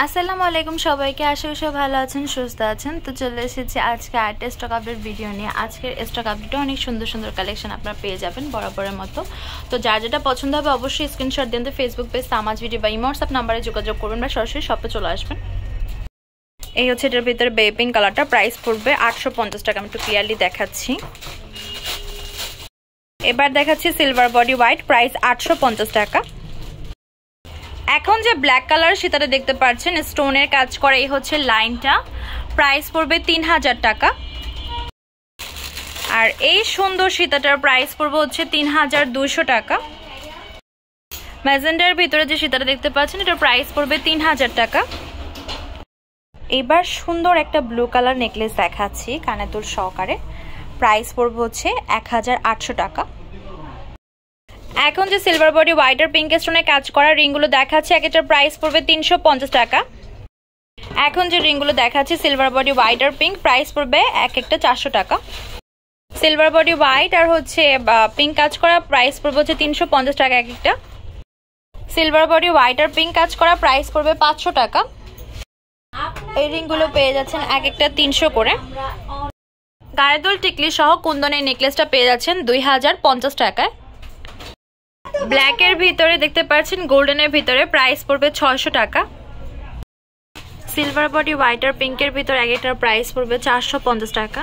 আসসালামু আলাইকুম সবাইকে, আশা করি সবাই ভালো আছেন, সুস্থ আছেন। তো চলে এসেছি আজকে আরেকটা স্টক আপডেট ভিডিও নিয়ে। আজকের স্টক আপডেটে অনেক সুন্দর সুন্দর কালেকশন আপনারা পেয়ে যাবেন বরাবরের মতো। তো যার যেটা পছন্দ হবে অবশ্যই স্ক্রিনশট দিন, ফেসবুক পেজ তামাজ ভিডিও বা ইমো হোয়াটসঅ্যাপ নাম্বারে যোগাযোগ করবেন বা সরাসরি শপে চলে আসবেন। এই হচ্ছে এটার ভিতরে বেবি পিঙ্ক কালারটা, প্রাইস পড়বে 850 টাকা। আমি একটু ক্লিয়ারলি দেখাচ্ছি। এবার দেখাচ্ছি সিলভার বডি হোয়াইট, প্রাইস 850 টাকা। এখন যে ব্ল্যাক কালার সেটাতে দেখতে পাচ্ছেন স্টোনের কাজ করা, এই হচ্ছে লাইনটা, প্রাইস পড়বে 3000 টাকা। আর এই সুন্দর সীতাটার প্রাইস পড়বে হচ্ছে 3200 টাকা। ম্যাজেন্ডার ভিতরে যে সীতাটা দেখতে পাচ্ছেন এটার প্রাইস পড়বে 3000 টাকা। এবার সুন্দর একটা ব্লু কালার নেকলেস দেখাচ্ছি কানের দুল সহকারে, প্রাইস পড়বে হচ্ছে 1800 টাকা। এখন যে সিলভার বডি হোয়াইট আর পিঙ্ক স্টোনে কাজ করা রিংগুলো দেখাচ্ছি, একটার প্রাইস পড়বে 350 টাকা। এখন যে রিংগুলো দেখাচ্ছি সিলভার বডি হোয়াইট আর পিঙ্ক, প্রাইস পড়বে একটা 400 টাকা। সিলভার বডি হোয়াইট আর হচ্ছে পিঙ্ক কাজ করা, প্রাইস পড়বে হচ্ছে 350 টাকা এক একটা। সিলভার বডি হোয়াইট আর পিঙ্ক কাজ করা, প্রাইস পড়বে 500 টাকা। এই রিংগুলো পেয়ে যাচ্ছেন এক একটা 300 করে। গায়ের দুল টিকলি সহ কুন্দনের নেকলেসটা পেয়ে যাচ্ছেন 2050 টাকায়। ব্ল্যাকের ভিতরে দেখতে পাচ্ছেন গোল্ডেনের ভিতরে, প্রাইস পড়বে 600 টাকা। সিলভার বডি হোয়াইট আর পিঙ্কের ভিতরে এক একটার প্রাইস পড়বে 450 টাকা।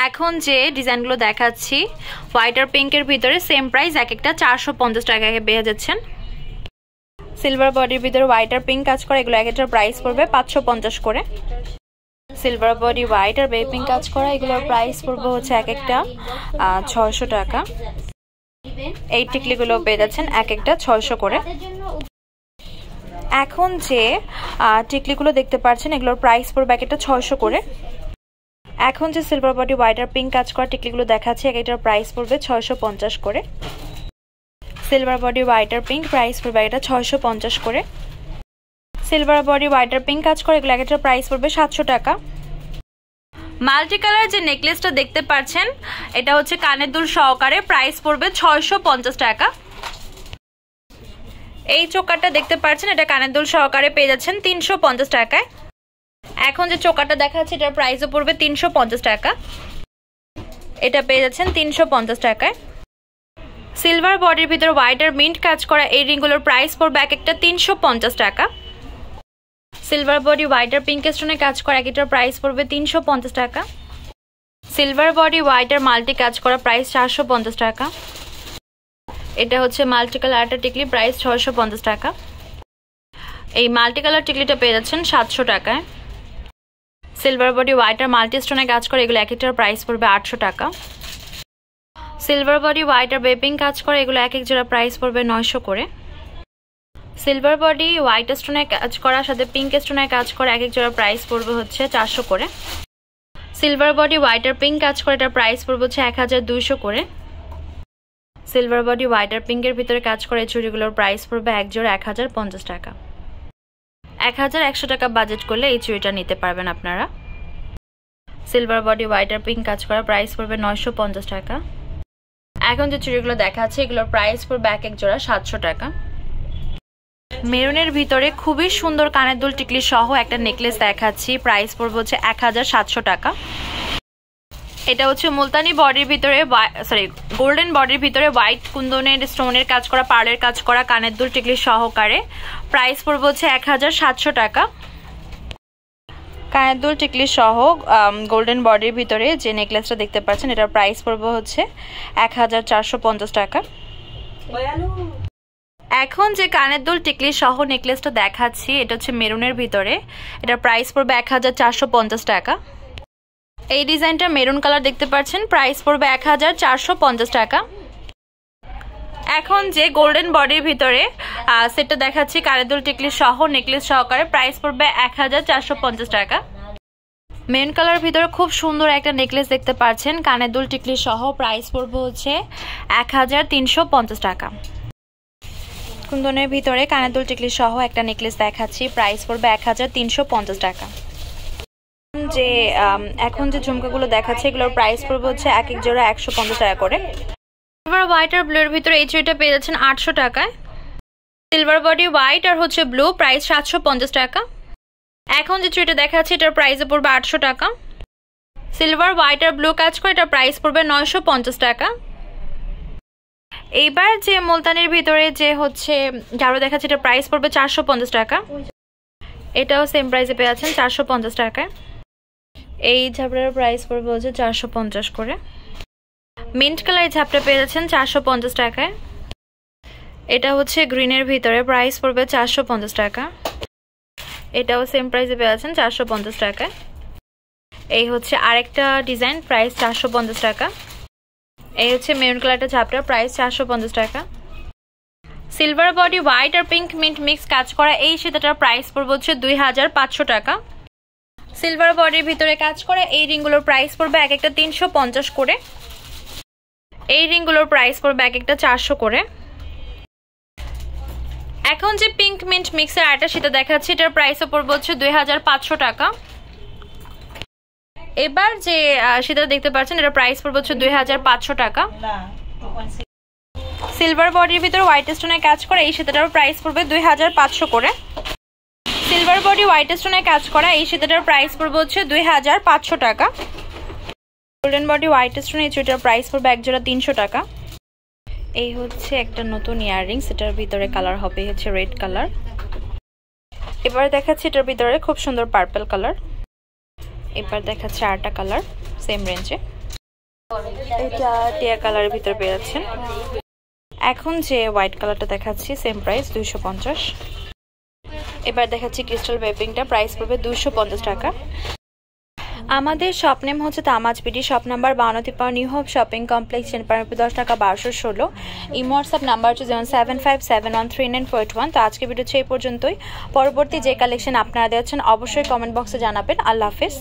এখন যে ডিজাইনগুলো দেখাচ্ছি হোয়াইট আর পিঙ্কের ভিতরে সেম প্রাইস, এক একটা 450 টাকায় পেয়ে যাচ্ছেন। সিলভার বডির ভিতরে হোয়াইট আর পিঙ্ক কাজ করা, এগুলো এক একটার প্রাইস পড়বে 550 করে। সিলভার বডি হোয়াইট আর বেবি পিঙ্ক কাজ করা, এগুলোর প্রাইস পড়বে হচ্ছে এক একটা 600 টাকা। এই টিকলিগুলো পেয়ে যাচ্ছেন এক একটা 600 করে। এখন যে টিকলিগুলো দেখতে পাচ্ছেন এগুলোর প্রাইস পড়বে এক একটা 600 করে। এখন যে সিলভার বডি হোয়াইট আর পিঙ্ক কাজ করা টিকলিগুলো দেখাচ্ছি, এক একটার প্রাইস পড়বে 650 করে। সিলভার বডি হোয়াইট আর পিঙ্ক প্রাইস পড়বে একটা 650 করে। সিলভার বডি হোয়াইট আর পিঙ্ক কাজ করা, এগুলো এক একটার প্রাইস পড়বে 700 টাকা। মাল্টি কালার যে নেকলেসটা দেখতে পাচ্ছেন এটা হচ্ছে কানের দুল সহকারে, প্রাইস পড়বে 650 টাকা। এই চোকারটা দেখতে পাচ্ছেন এটা কানের দুল সহকারে পেয়ে যাচ্ছেন 350 টাকায়। এখন যে চোকারটা দেখাচ্ছে এটার প্রাইসও পড়বে 350 টাকা। এটা পেয়ে যাচ্ছেন 350 টাকায়। সিলভার বডির ভিতর হোয়াইট আর মিন্ট কাজ করা এই রিংগুলোর প্রাইস পড়বে এক একটা 350 টাকা। সিলভার বডি হোয়াইট আর পিঙ্ক স্টোনে কাজ করা, একটার প্রাইস পড়বে 350 টাকা। সিলভার বডি হোয়াইট আর মাল্টি কাজ করা, প্রাইস 450 টাকা। এটা হচ্ছে মাল্টি কালার আটা টিকলি, প্রাইস 650 টাকা। এই মাল্টি কালার টিকলিটা পেয়ে যাচ্ছেন 700 টাকায়। সিলভার বডি হোয়াইট আর মাল্টি স্টোনে কাজ করা, এগুলো এক একটার প্রাইস পড়বে 800 টাকা। সিলভার বডি হোয়াইট আর বেবি পিঙ্ক কাজ করা, এগুলো এক এক জোড়া প্রাইস পড়বে 900 করে। সিলভার বডি হোয়াইট স্টোনে কাজ করার সাথে পিঙ্ক স্টোনে কাজ করা, এক এক জোড়া প্রাইস পড়বে হচ্ছে 400 করে। সিলভার বডি হোয়াইট আর পিঙ্ক কাজ করে এটার প্রাইস পড়বে হচ্ছে 1200 করে। সিলভার বডি হোয়াইট আর পিঙ্কের ভিতরে কাজ করে এই চুড়িগুলোর প্রাইস পড়বে এক জোড়া 1050 টাকা। 1100 টাকা বাজেট করলে এই চুড়িটা নিতে পারবেন আপনারা। সিলভার বডি হোয়াইট আর পিঙ্ক কাজ করা, প্রাইস পড়বে 950 টাকা। এখন যে চুড়িগুলো দেখাচ্ছে এগুলোর প্রাইস পড়বে এক এক জোড়া 700 টাকা। মেরুনের ভিতরে খুবই সুন্দর কানের দুল টিকলি সহ একটা নেকলেস দেখাচ্ছি, প্রাইস পড়বে হচ্ছে 1700 টাকা। এটা হচ্ছে মুলতানি বডির ভিতরে গোল্ডেন বডির ভিতরে হোয়াইট কুন্দনের স্টোনের কাজ করা, পার্লের কাজ করা কানের দুল টিকলি সহকারে, প্রাইস পড়বে হচ্ছে 1700 টাকা। কানের দুল টিকলি সহ গোল্ডেন বডির ভিতরে যে নেকলেসটা দেখতে পাচ্ছেন এটার প্রাইস পড়বে হচ্ছে 1450 টাকা। এখন যে কানের দুল টিকলি সহ নেকলেসটা দেখাচ্ছি এটা হচ্ছে মেরুনের ভিতরে, এটার প্রাইস পড়বে 1450 টাকা। এই ডিজাইনটা মেরুন কালার দেখতে পাচ্ছেন, প্রাইস পড়বে 1450 টাকা। এখন যে গোল্ডেন বডির ভিতরে সেটটা দেখাচ্ছি কানের দুল টিকলি সহ নেকলেস সহকারে, প্রাইস পড়বে 1450 টাকা। মেরুন কালার ভিতরে খুব সুন্দর একটা নেকলেস দেখতে পাচ্ছেন কানের দুল টিকলি সহ, প্রাইস পড়বে হচ্ছে 1350 টাকা। কুন্দনের ভিতরে কানের দুল টিকলি সহ একটা নেকলেস দেখাচ্ছি, প্রাইস পড়বে 1350 টাকা। যে এখন যে ঝুমকাগুলো দেখাচ্ছে এগুলোর প্রাইস পড়বে হচ্ছে এক এক জোড়া 150 টাকা করে। সিলভার হোয়াইট আর ব্লুর ভিতরে এই চুড়িটা পেয়ে যাচ্ছেন 800 টাকায়। সিলভার বডি হোয়াইট আর হচ্ছে ব্লু, প্রাইস 750 টাকা। এখন যে চুড়িটা দেখা যাচ্ছে এটার প্রাইসে পড়বে 800 টাকা। সিলভার হোয়াইট আর ব্লু কাজ করে এটার প্রাইস পড়বে 950 টাকা। এইবার যে মুলতানির ভিতরে যে হচ্ছে ঝাড়ু দেখাচ্ছে এটার প্রাইস পড়বে 450 টাকা। এটাও সেম প্রাইসে পেয়ে যাচ্ছেন 450 টাকায়। এই ঝাপটার প্রাইস পড়বে হচ্ছে 450 করে। মিন্ট কালার ঝাপটা পেয়ে যাচ্ছেন 450 টাকায়। এটা হচ্ছে গ্রিনের ভিতরে, প্রাইস পড়বে 450 টাকা। এটাও সেম প্রাইসে পেয়ে যাচ্ছেন 450 টাকায়। এই হচ্ছে আরেকটা ডিজাইন, প্রাইস 450 টাকা। এই হচ্ছে মেরুন কালারটা ঝাপটার, প্রাইস 450 টাকা। সিলভার বডি হোয়াইট আর পিঙ্ক মিন্ট মিক্স কাজ করা এই সীতাটার প্রাইস পড়বে হচ্ছে 2500 টাকা। সিলভার বডির ভিতরে কাজ করা এই রিংগুলোর প্রাইস পড়বে এক একটা 350 করে। এই রিংগুলোর প্রাইস পড়বে এক একটা 400 করে। এখন যে পিঙ্ক মিন্ট মিক্সের আরেকটা সীতা দেখাচ্ছি এটার প্রাইসও পড়বে হচ্ছে 2500 টাকা। এবার যে সীতা দেখতে পাচ্ছেন এটার প্রাইস পড়বে হচ্ছে 2500 টাকা। সিলভার বডির ভিতরে হোয়াইট স্টোনের কাজ করা এই সীতাটার প্রাইস পড়বে 2500 করে। সিলভার বডি হোয়াইট স্টোনের কাজ করা এই সীতাটার প্রাইস পড়বে হচ্ছে 2500 টাকা। গোল্ডেন বডি হোয়াইট স্টোন এই চুড়িটার প্রাইস পড়বে এক জোড়া 300 টাকা। এই হচ্ছে একটা নতুন ইয়াররিংস, এটার ভিতরে কালার হবে হচ্ছে রেড কালার। এবার দেখাচ্ছি এটার ভিতরে খুব সুন্দর পার্পল কালার। এবার দেখাচ্ছি আরেকটা কালার সেম রেঞ্জে, এটা টিয়া কালারের ভিতরে পেয়ে যাচ্ছেন। এখন যে হোয়াইট কালারটা দেখাচ্ছি সেম প্রাইস 250। এবার দেখাচ্ছি ক্রিস্টাল বেপিংটা, প্রাইস পড়বে 250 টাকা। আমাদের শপ নেম হচ্ছে Tamaz BD, shop number 52 New Hope shopping complex, 10 টাকা 1216। ইমো হোয়াটসঅ্যাপ নাম্বার হচ্ছে 07571394841। তো আজকে ভিডিও হচ্ছে এই পর্যন্তই। পরবর্তী যে কালেকশন আপনারা দেখছেন অবশ্যই কমেন্ট বক্সে জানাবেন। আল্লাহ হাফেজ।